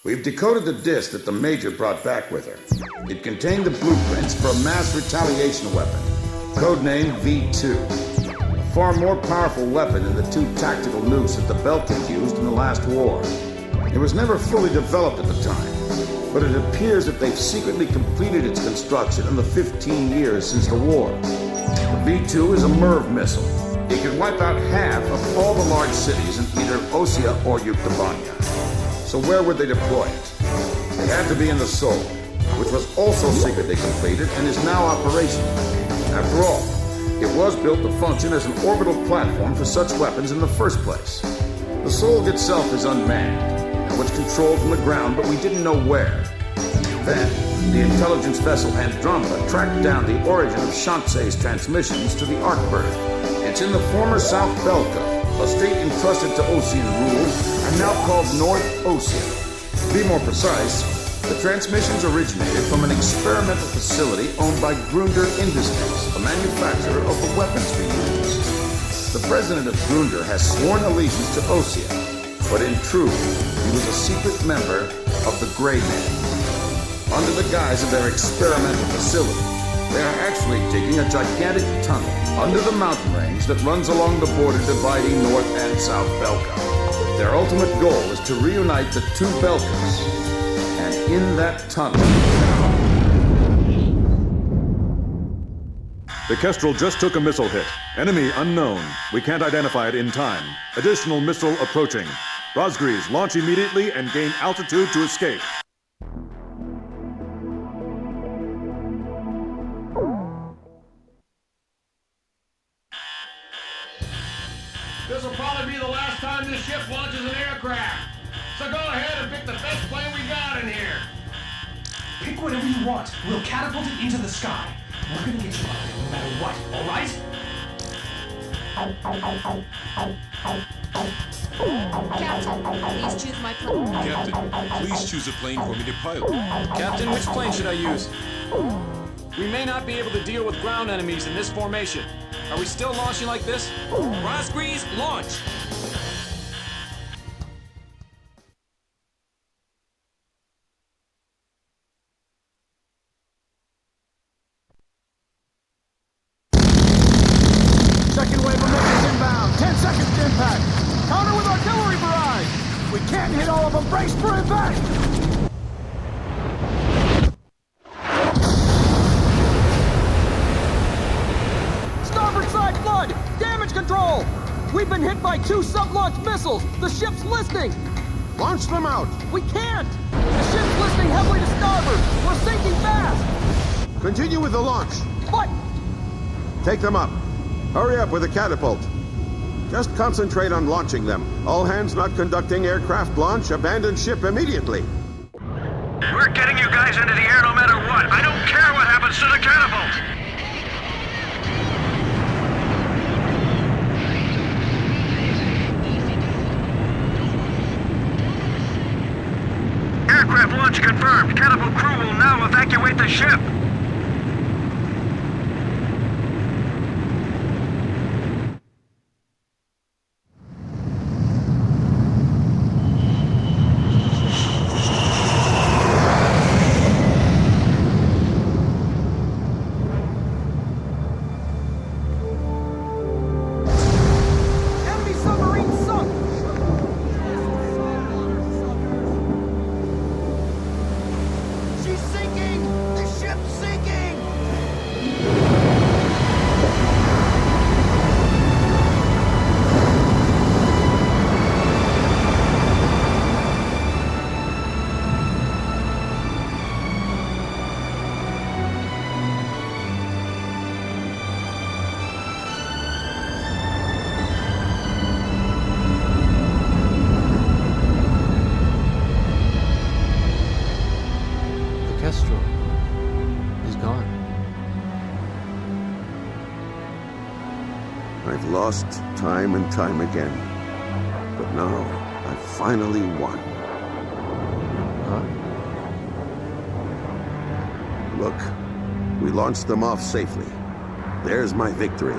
We've decoded the disk that the Major brought back with her. It contained the blueprints for a mass retaliation weapon, codenamed V2. A far more powerful weapon than the two tactical nukes that the Belka used in the last war. It was never fully developed at the time, but it appears that they've secretly completed its construction in the 15 years since the war. The V2 is a MIRV missile. It can wipe out half of all the large cities in either Osea or Yuktobania. So where would they deploy it? They had to be in the SOLG, which was also secretly completed and is now operational. After all, it was built to function as an orbital platform for such weapons in the first place. The SOLG itself is unmanned and was controlled from the ground, but we didn't know where. Then, the intelligence vessel Andromeda tracked down the origin of Shanxe's transmissions to the Arkbird. It's in the former South Belka, a state entrusted to Osean rule and now called North Osea. To be more precise, the transmissions originated from an experimental facility owned by Grunder Industries, a manufacturer of the weapons we use. The president of Grunder has sworn allegiance to Osea, but in truth, he was a secret member of the Grey Men. Under the guise of their experimental facility, they are actually digging a gigantic tunnel under the mountain range that runs along the border dividing North and South Belka. Their ultimate goal is to reunite the two Belkas, and in that tunnel... The Kestrel just took a missile hit. Enemy unknown. We can't identify it in time. Additional missile approaching. Razgriz, launch immediately and gain altitude to escape. This will probably be the last time this ship launches an aircraft. So go ahead and pick the best plane we got in here. Pick whatever you want. We'll catapult it into the sky. We're gonna get you out there no matter what, all right? Captain, please choose my plane. Captain, please choose a plane for me to pilot. Captain, which plane should I use? We may not be able to deal with ground enemies in this formation. Are we still launching like this? Razgriz, launch! Second wave of missiles inbound. 10 seconds to impact. Counter with artillery barrage. We can't hit all of them. Brace for impact. Starboard side flood. Damage control. We've been hit by 2 sub-launch missiles. The ship's listing. Launch them out. We can't. The ship's listing heavily to starboard. We're sinking fast. Continue with the launch. What? Take them up. Hurry up with the catapult. Just concentrate on launching them. All hands not conducting aircraft launch, abandon ship immediately. We're getting you guys into the air no matter what. I don't care what happens to the catapult. Aircraft launch confirmed. Catapult crew will now evacuate the ship. Kestrel is gone. I've lost time and time again. But now, I've finally won. Huh? Look, we launched them off safely. There's my victory.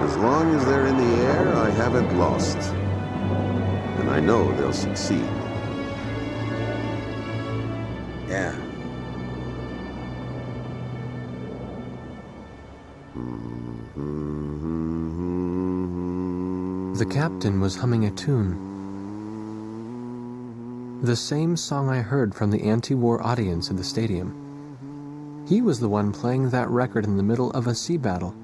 As long as they're in the air, I haven't lost. And I know they'll succeed. The captain was humming a tune. The same song I heard from the anti-war audience in the stadium. He was the one playing that record in the middle of a sea battle.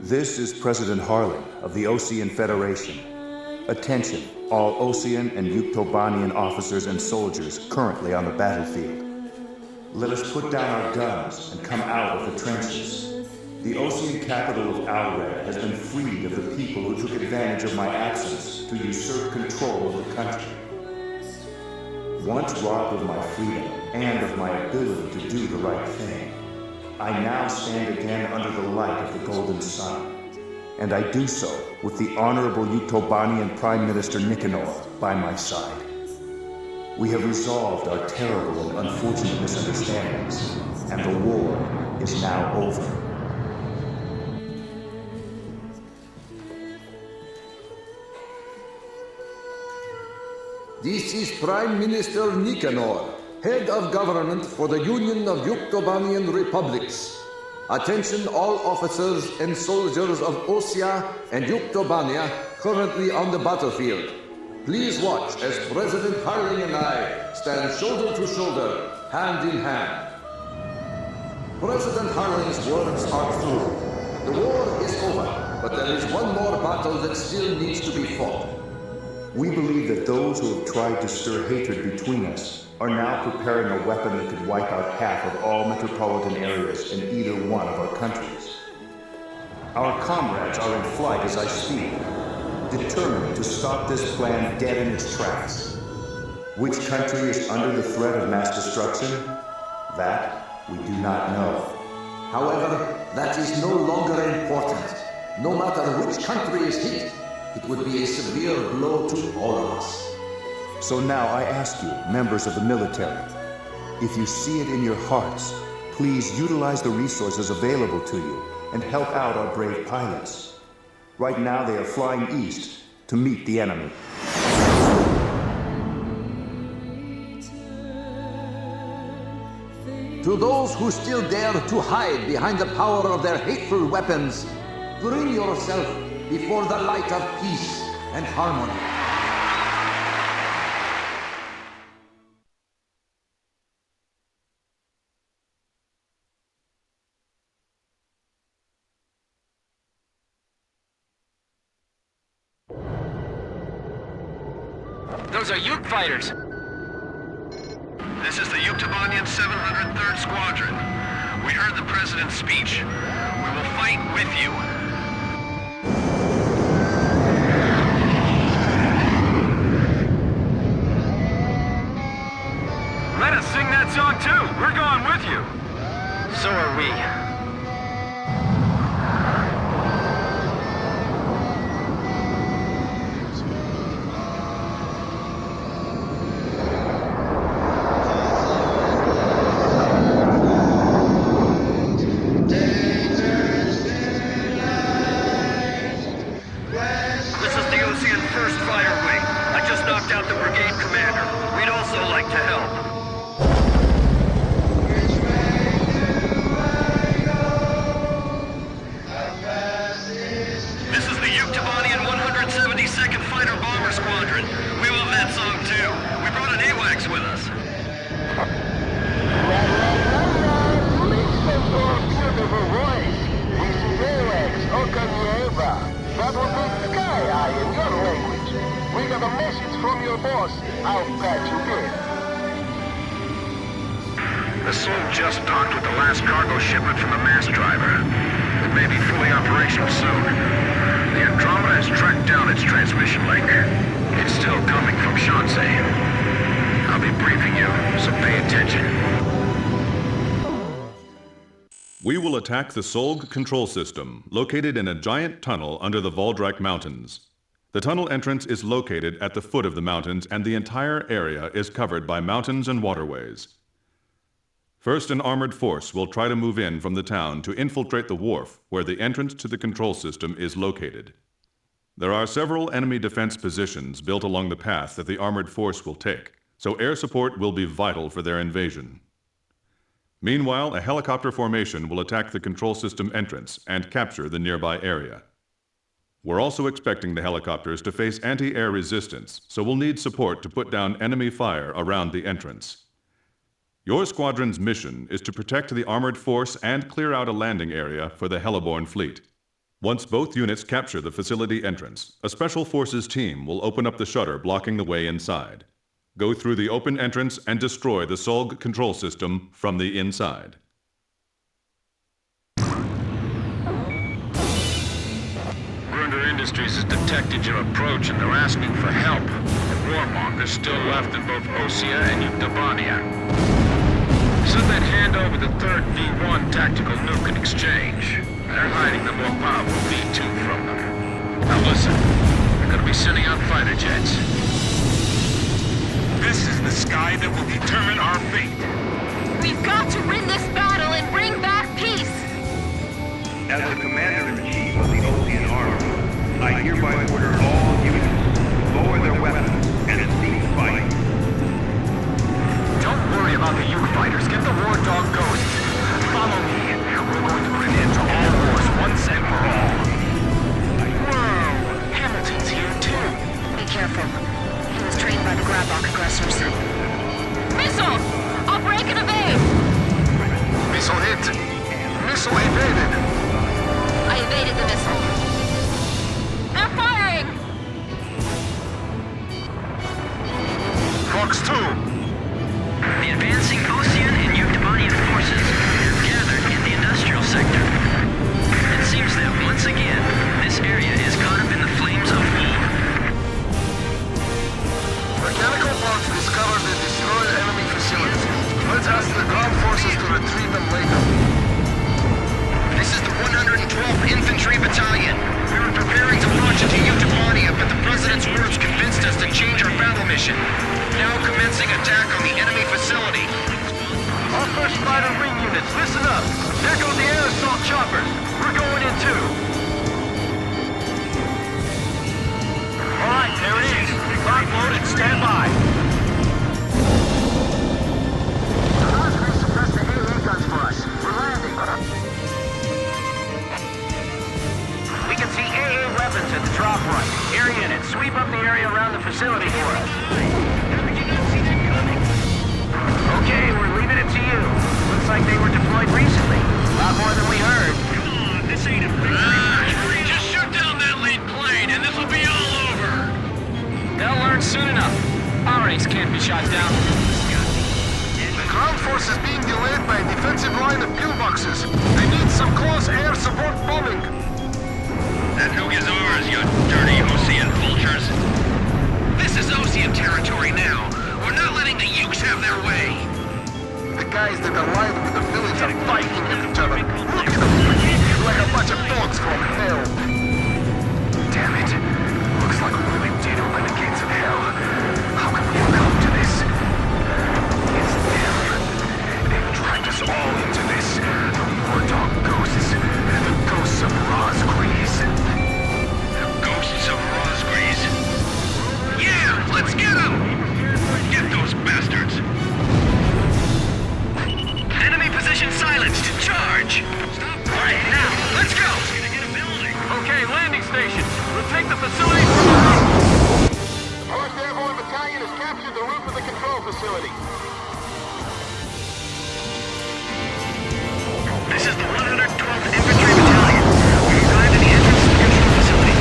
This is President Harling of the Osean Federation. Attention, all Osean and Yuktobanian officers and soldiers currently on the battlefield. Let us put down our guns and come out of the trenches. The Osean capital of Alred has been freed of the people who took advantage of my absence to usurp control of the country. Once robbed of my freedom and of my ability to do the right thing, I now stand again under the light of the golden sun. And I do so with the Honorable Yuktobanian Prime Minister Nikanor by my side. We have resolved our terrible and unfortunate misunderstandings, and the war is now over. This is Prime Minister Nikanor, Head of Government for the Union of Yuktobanian Republics. Attention all officers and soldiers of Osea and Yuktobania currently on the battlefield. Please watch as President Harling and I stand shoulder to shoulder, hand in hand. President Harling's words are true. The war is over, but there is one more battle that still needs to be fought. We believe that those who have tried to stir hatred between us are now preparing a weapon that could wipe out half of all metropolitan areas in either one of our countries. Our comrades are in flight as I speak, determined to stop this plan dead in its tracks. Which country is under the threat of mass destruction? That we do not know. However, that is no longer important. No matter which country is hit, it would be a severe blow to all of us. So now I ask you, members of the military, if you see it in your hearts, please utilize the resources available to you and help out our brave pilots. Right now they are flying east to meet the enemy. To those who still dare to hide behind the power of their hateful weapons, bring yourself before the light of peace and harmony. Those are Yuk fighters. This is the Yuktobanian 703rd Squadron. We heard the President's speech. We will fight with you. Let us sing that song too. We're going with you. So are we. The SOLG just docked with the last cargo shipment from the mass driver. It may be fully operational soon. The Andromeda has tracked down its transmission link. It's still coming from Shanxi. I'll be briefing you, so pay attention. We will attack the SOLG control system, located in a giant tunnel under the Valdrak Mountains. The tunnel entrance is located at the foot of the mountains, and the entire area is covered by mountains and waterways. First, an armored force will try to move in from the town to infiltrate the wharf where the entrance to the control system is located. There are several enemy defense positions built along the path that the armored force will take, so air support will be vital for their invasion. Meanwhile, a helicopter formation will attack the control system entrance and capture the nearby area. We're also expecting the helicopters to face anti-air resistance, so we'll need support to put down enemy fire around the entrance. Your squadron's mission is to protect the armored force and clear out a landing area for the heliborne fleet. Once both units capture the facility entrance, a special forces team will open up the shutter blocking the way inside. Go through the open entrance and destroy the SOLG control system from the inside. Grunder Industries has detected your approach and they're asking for help. The warmongers still left in both Osea and Yuktobania. Said they'd hand over the third V1 tactical nuke in exchange. They're hiding the more powerful V2 from them. Now listen, they're gonna be sending out fighter jets. This is the sky that will determine our fate. We've got to win this battle and bring back peace! As the Commander-in-Chief of the Osean Army, I hereby order all units to lower their weapons and cease fighting. Don't worry about the Yuke fighters. Get the war dog ghosts. Follow me. We're going to put an end to all wars once and for all. Whoa! Hamilton's here too. Be careful. He was trained by the Grabok aggressors. Missile! I'll break and evade! Missile hit. Missile evaded. I evaded the missile. They're firing! Fox 2. The advancing Osean and Yuktobanian forces have gathered in the industrial sector. It seems that once again, this area is caught up in the flames of war. Mechanical bombs discovered and destroyed enemy facilities. Let's ask the ground forces to retrieve them later. This is the 112th Infantry Battalion. We were preparing to launch into Yuktobania, but the President's words convinced us to change our battle mission. Now commencing attack on the enemy facility. All first fighter wing units, listen up. There go the air assault choppers. We're going in too. All right, there it is. Lock loaded, stand by. Razgriz suppressed the AA guns for us. We're landing. We can see AA weapons at the drop run. Air units, sweep up the area around the facility for us. Okay, we're leaving it to you. Looks like they were deployed recently. A lot more than we heard. Come on, this ain't a victory. Just shoot down that lead plane and this will be all over. They'll learn soon enough. Our ace can't be shot down. The ground force is being delayed by a defensive line of pillboxes. They need some close air support bombing. That nuke is ours, you dirty Osean vultures. This is Osean territory now. We're not letting the Ukes have their way. The guys that aligned with the village are fighting with each other. Look at them, like a bunch of dogs from hell. Damn it. Looks like we really did open the gates of hell. How can we come to this? It's them. They've dragged us all into this. The war dog ghosts. The ghosts of Razgriz. The ghosts of Razgriz. Yeah, let's get them! Get those bastards! Enemy position silenced. Charge! Stop! All right, now, let's go! Okay, landing station. We'll take the facility from the roof. The 1st Airborne Battalion has captured the roof of the control facility. This is the 112th Infantry Battalion. We arrived at the entrance to the control facility.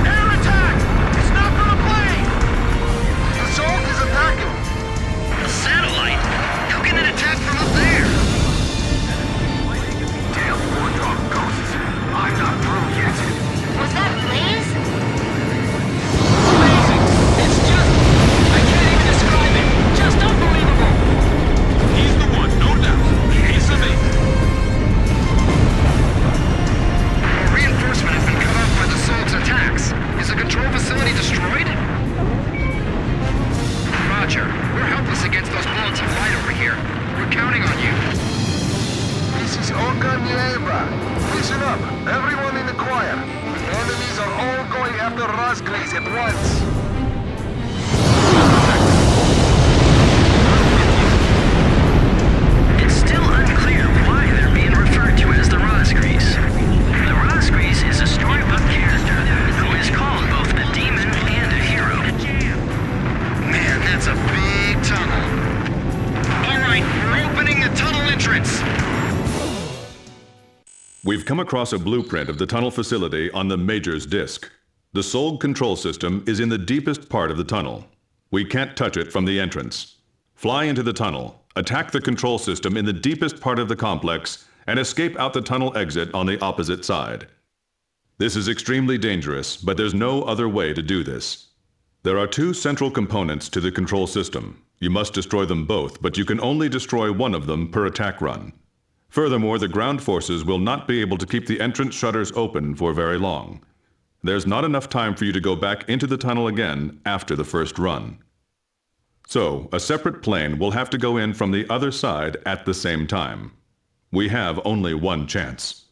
Air attack! It's not from a plane! The SOLG is attacking! A satellite? How can it attack from up there? Damn war dog ghost after Razgriz at once. It's still unclear why they're being referred to as the Razgriz. The Razgriz is a storybook character who is called both a demon and a hero. Man, that's a big tunnel. All right, we're opening the tunnel entrance. We've come across a blueprint of the tunnel facility on the Major's disk. The SOLG control system is in the deepest part of the tunnel. We can't touch it from the entrance. Fly into the tunnel, attack the control system in the deepest part of the complex, and escape out the tunnel exit on the opposite side. This is extremely dangerous, but there's no other way to do this. There are two central components to the control system. You must destroy them both, but you can only destroy one of them per attack run. Furthermore, the ground forces will not be able to keep the entrance shutters open for very long. There's not enough time for you to go back into the tunnel again after the first run. So, a separate plane will have to go in from the other side at the same time. We have only one chance.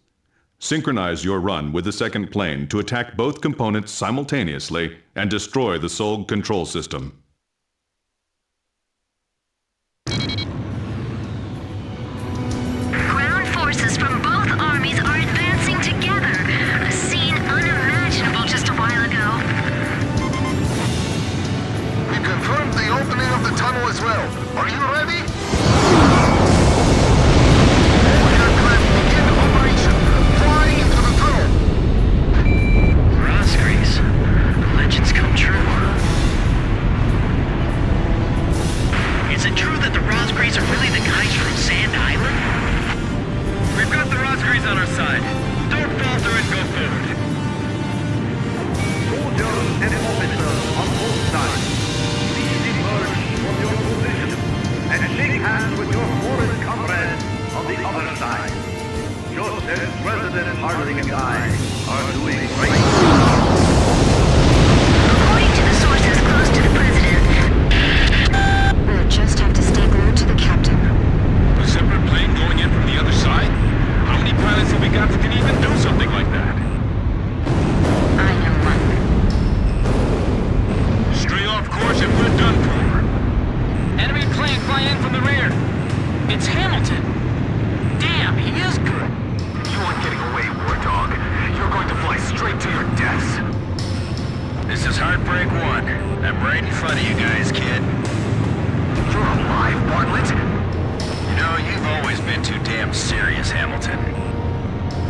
Synchronize your run with the second plane to attack both components simultaneously and destroy the SOLG control system. Ground forces from both armies are advancing together. A scene unimaginable just a while ago. We confirmed the opening of the tunnel as well. Are you ready? All aircraft begin operation. Fly into the tunnel. Razgriz. Legends come true. Is it true that the Razgriz are really the guys from Sand Island? We've got the Razgriz on our side. Don't falter and go forward. Soldiers and officers on both sides, please emerge from your position and shake hands with your foreign comrades on the other side. Joseph, President Harling and I are doing great. According to the sources close to the president, we'll just have to stay glued to the captain. A separate plane going in from the other side? How many pilots have we got that can even do something like that? I know one. Stray off course and we're done for. Enemy plane flying in from the rear. It's Hamilton. Damn, he is good. You aren't getting away, War Dog. You're going to fly straight to your deaths. This is Heartbreak 1. I'm right in front of you guys, kid. You're alive, Bartlett? You know, you've always been too damn serious, Hamilton.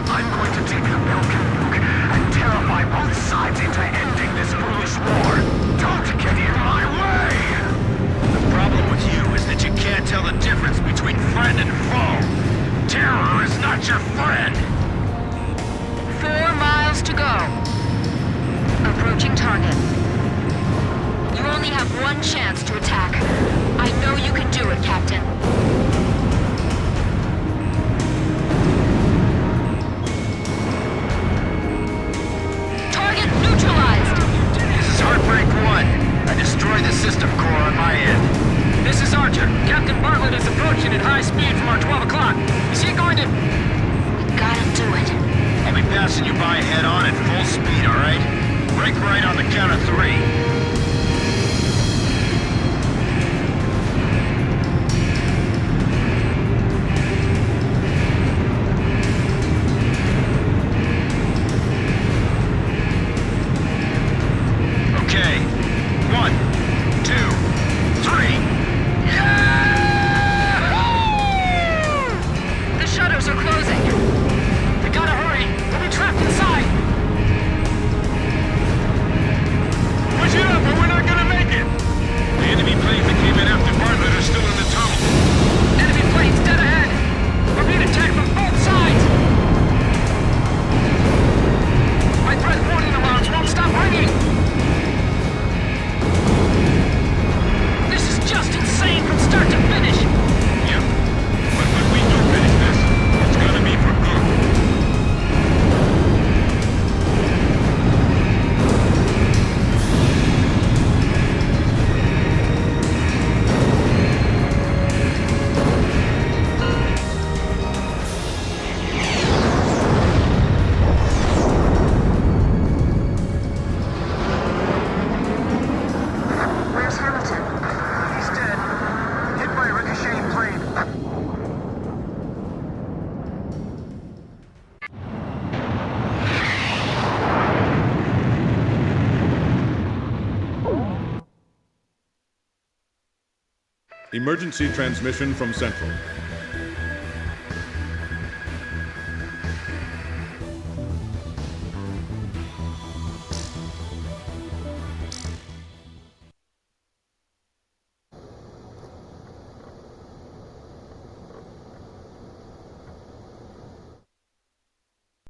I'm going to take the Belka nuke and terrify both sides into ending this foolish war. Don't get in my way! The problem with you is that you can't tell the difference between friend and foe. Terror is not your friend! 4 miles to go. Approaching target. You only have one chance to attack. I know you can do it, Captain. Target neutralized! This is Heartbreak 1. I destroy the system core on my end. This is Archer. Captain Bartlett is approaching at high speed from our 12 o'clock. Is he going to... We gotta do it. I'll be passing you by head on at full speed, all right? Break right on the count of 3. Okay. 1, 2, 3. The shutters are closing. We gotta hurry. We'll be trapped inside. Push it up, Emergency transmission from Central.